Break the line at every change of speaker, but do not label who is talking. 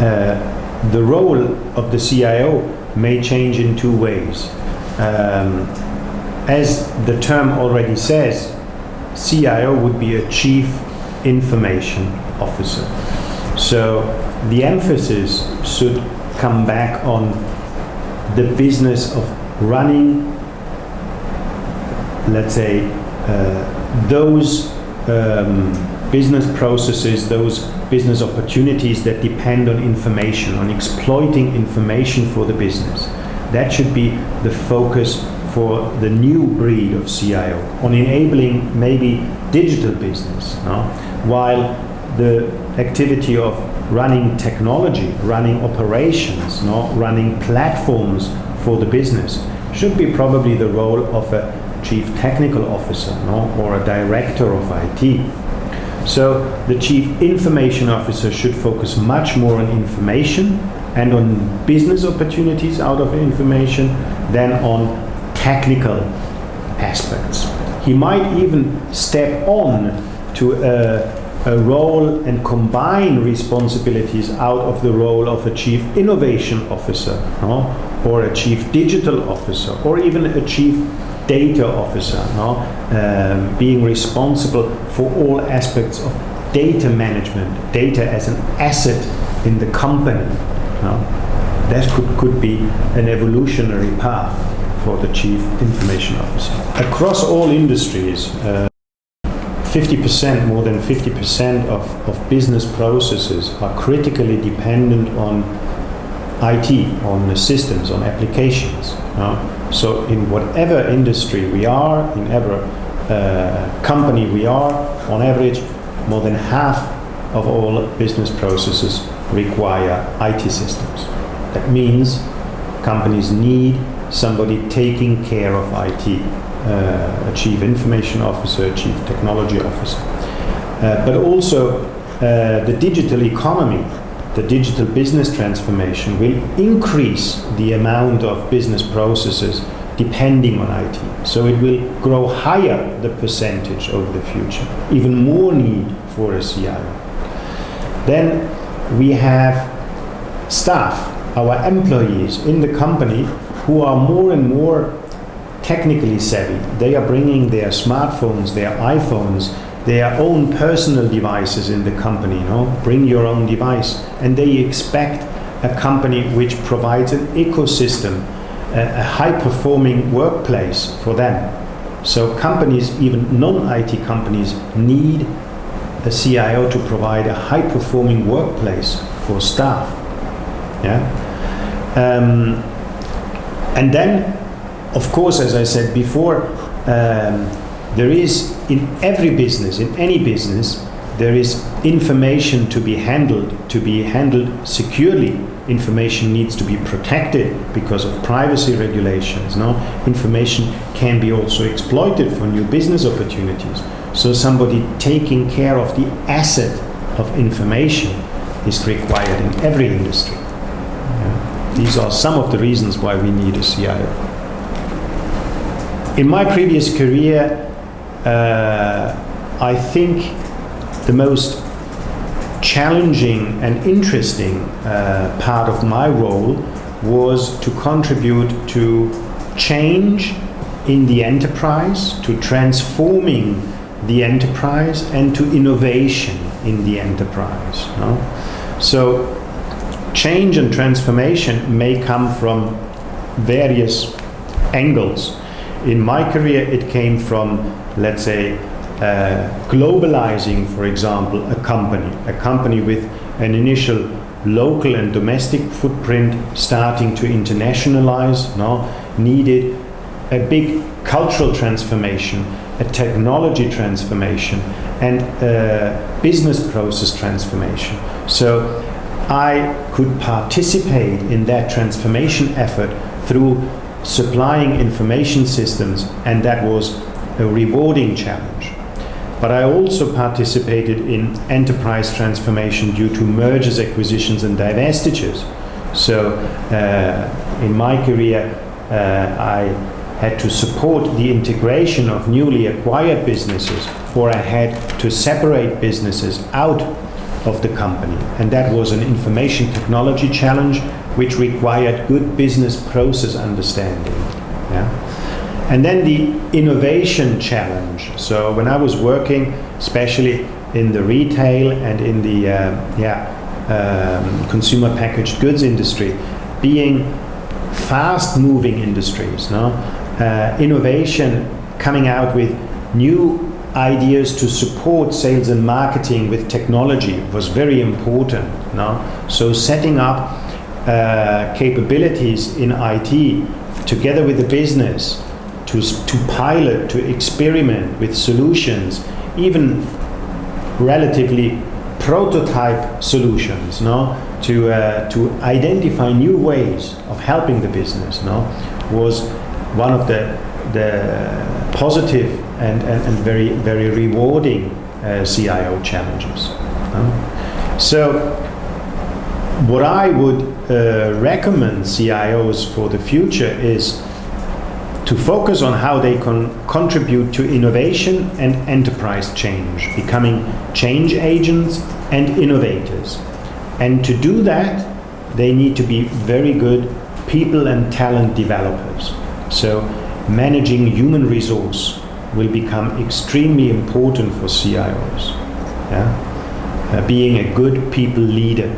The role of the CIO may change in two ways. As the term already says, CIO would be a Chief Information Officer. So the emphasis should come back on the business of running, let's say, those business processes, those business opportunities that depend on information, on exploiting information for the business. That should be the focus for the new breed of CIO, on enabling maybe digital business, no? While the activity of running technology, running operations, no? Running platforms for the business should be probably the role of a Chief Technical Officer, no? Or a Director of IT. So the Chief Information Officer should focus much more on information and on business opportunities out of information than on technical aspects. He might even step on to a role and combine responsibilities out of the role of a Chief Innovation Officer, no? Or a Chief Digital Officer, or even a Chief Data Officer, no? Being responsible for all aspects of data management, data as an asset in the company. No? That could be an evolutionary path for the Chief Information Officer. Across all industries, 50%, more than 50% of business processes are critically dependent on IT, on the systems, on applications. So in whatever industry we are, in whatever company we are, on average, more than half of all business processes require IT systems. That means companies need somebody taking care of IT, a Chief Information Officer, a Chief Technology Officer. But also the digital economy, the digital business transformation will increase the amount of business processes depending on IT. So it will grow higher, the percentage over the future, even more need for a CIO. Then we have staff, our employees in the company, who are more and more technically savvy. They are bringing their smartphones, their iPhones, their own personal devices in the company, no? Bring your own device. And they expect a company which provides an ecosystem, a high-performing workplace for them. So companies, even non-IT companies, need a CIO to provide a high-performing workplace for staff. Yeah? And then, of course, as I said before, there is in every business, in any business, there is information to be handled securely. Information needs to be protected because of privacy regulations. No? Information can be also exploited for new business opportunities. So somebody taking care of the asset of information is required in every industry. Yeah. These are some of the reasons why we need a CIO. In my previous career, I think the most challenging and interesting part of my role was to contribute to change in the enterprise, to transforming the enterprise, and to innovation in the enterprise. No? So change and transformation may come from various angles. In my career, it came from, let's say, globalizing, for example, a company with an initial local and domestic footprint starting to internationalize, no? Needed a big cultural transformation, a technology transformation, and a business process transformation. So I could participate in that transformation effort through supplying information systems, and that was a rewarding challenge. But I also participated in enterprise transformation due to mergers, acquisitions, and divestitures. So in my career, I had to support the integration of newly acquired businesses, or I had to separate businesses out of the company. And that was an information technology challenge which required good business process understanding. Yeah? And then the innovation challenge. So when I was working, especially in the retail and in the consumer packaged goods industry, being fast-moving industries, no? Innovation, coming out with new ideas to support sales and marketing with technology was very important. No? So setting up capabilities in IT together with the business to pilot, to experiment with solutions, even relatively prototype solutions, no? To identify new ways of helping the business, no? Was one of the positive and very, very rewarding CIO challenges. So what I would recommend CIOs for the future is to focus on how they can contribute to innovation and enterprise change, becoming change agents and innovators. And to do that, they need to be very good people and talent developers. So managing human resource will become extremely important for CIOs. Yeah? Being a good people leader